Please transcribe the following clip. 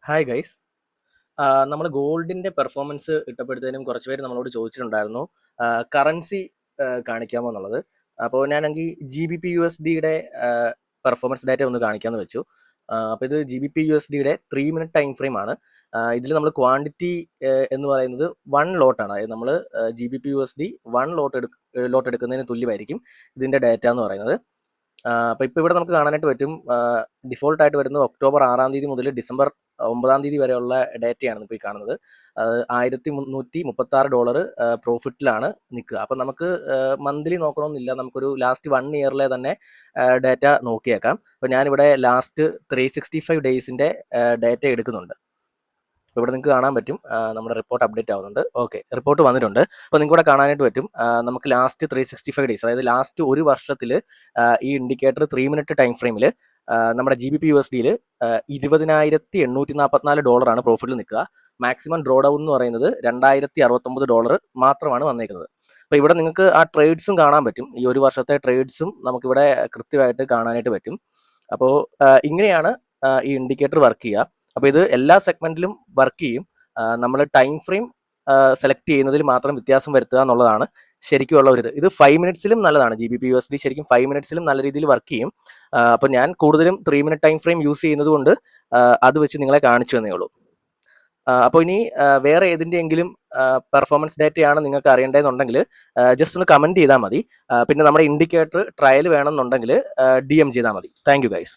Hi guys. നമ്മൾ ഗോൾഡിന്റെ performance ഇട്ടപ്പോഴത്തേനും കുറച്ച് പേര് നമ്മളോട് ചോദിച്ചിട്ടുണ്ടായിരുന്നു കറൻസി കാണിക്കാമോ എന്നുള്ളത്. അപ്പോൾ ഞാനെങ്കിൽ GBP/USD പെർഫോമൻസ് ഡാറ്റ ഒന്ന് കാണിക്കാമെന്ന് വെച്ചു. അപ്പോൾ ഇത് GBP/USD 3 മിനിറ്റ് ടൈം ഫ്രെയിം ആണ്. ഇതിൽ നമ്മൾ ക്വാണ്ടിറ്റി എന്ന് പറയുന്നത് 1 ലോട്ടാണ്. അതായത് നമ്മൾ GBP/USD 1 ലോട്ട് എടുക്കുന്നതിന് തുല്യമായിരിക്കും ഇതിൻ്റെ ഡാറ്റ എന്ന് പറയുന്നത്. അപ്പോൾ ഇപ്പോൾ ഇവിടെ നമുക്ക് കാണാനായിട്ട് പറ്റും, ഡിഫോൾട്ടായിട്ട് വരുന്നത് ഒക്ടോബർ 6 തീയതി മുതൽ ഡിസംബർ 9 തീയതി വരെയുള്ള ഡാറ്റയാണ് ഇപ്പോൾ ഈ കാണുന്നത്. $1336 പ്രോഫിറ്റിലാണ് നിൽക്കുക. അപ്പം നമുക്ക് മന്ത്ലി നോക്കണമെന്നില്ല, നമുക്കൊരു ലാസ്റ്റ് 1 ഇയറിലെ തന്നെ ഡാറ്റ നോക്കിയേക്കാം. അപ്പോൾ ഞാനിവിടെ ലാസ്റ്റ് 365 ഡേയ്സിൻ്റെ ഡാറ്റ എടുക്കുന്നുണ്ട്. അപ്പോൾ ഇവിടെ നിങ്ങൾക്ക് കാണാൻ പറ്റും, നമ്മുടെ റിപ്പോർട്ട് അപ്ഡേറ്റ് ആവുന്നുണ്ട്. ഓക്കെ, റിപ്പോർട്ട് വന്നിട്ടുണ്ട്. അപ്പോൾ നിങ്ങൾക്ക് ഇവിടെ കാണാനായിട്ട് പറ്റും, നമുക്ക് ലാസ്റ്റ് 365 ഡേയ്സ്, അതായത് ലാസ്റ്റ് ഒരു വർഷത്തിൽ ഈ ഇൻഡിക്കേറ്റർ 3 മിനിറ്റ് ടൈം ഫ്രെയിമിൽ നമ്മുടെ GBP/USD $20,844 പ്രോഫിറ്റിൽ നിൽക്കുക. മാക്സിമം ഡ്രോ ഡൗൺ എന്ന് പറയുന്നത് $2069 മാത്രമാണ് വന്നേക്കുന്നത്. അപ്പോൾ ഇവിടെ നിങ്ങൾക്ക് ആ ട്രേഡ്സും കാണാൻ പറ്റും. ഈ ഒരു വർഷത്തെ ട്രേഡ്സും നമുക്കിവിടെ കൃത്യമായിട്ട് കാണാനായിട്ട് പറ്റും. അപ്പോൾ ഇങ്ങനെയാണ് ഈ ഇൻഡിക്കേറ്റർ വർക്ക് ചെയ്യുക. അപ്പോൾ ഇത് എല്ലാ സെഗ്മെന്റിലും വർക്ക് ചെയ്യും. നമ്മൾ ടൈം ഫ്രെയിം സെലക്ട് ചെയ്യുന്നതിൽ മാത്രം വ്യത്യാസം വരുത്തുക എന്നുള്ളതാണ് ശരിക്കുമുള്ള ഒരു ഇത്. 5 മിനിറ്റ്സിലും നല്ലതാണ്. GBP/USD ശരിക്കും 5 മിനിറ്റ്സിലും നല്ല രീതിയിൽ വർക്ക് ചെയ്യും. അപ്പോൾ ഞാൻ കൂടുതലും 3 മിനിറ്റ് ടൈം ഫ്രെയിം യൂസ് ചെയ്യുന്നത് കൊണ്ട് അത് വെച്ച് നിങ്ങളെ കാണിച്ചു തന്നേ ഉള്ളൂ. അപ്പോൾ ഇനി വേറെ ഏതിൻ്റെയെങ്കിലും പെർഫോമൻസ് ഡാറ്റയാണ് നിങ്ങൾക്ക് അറിയേണ്ടതെന്നുണ്ടെങ്കിൽ ജസ്റ്റ് ഒന്ന് കമൻറ്റ് ചെയ്താൽ മതി. പിന്നെ നമ്മുടെ ഇൻഡിക്കേറ്റർ ട്രയൽ വേണമെന്നുണ്ടെങ്കിൽ DM ചെയ്താൽ മതി. Thank you guys.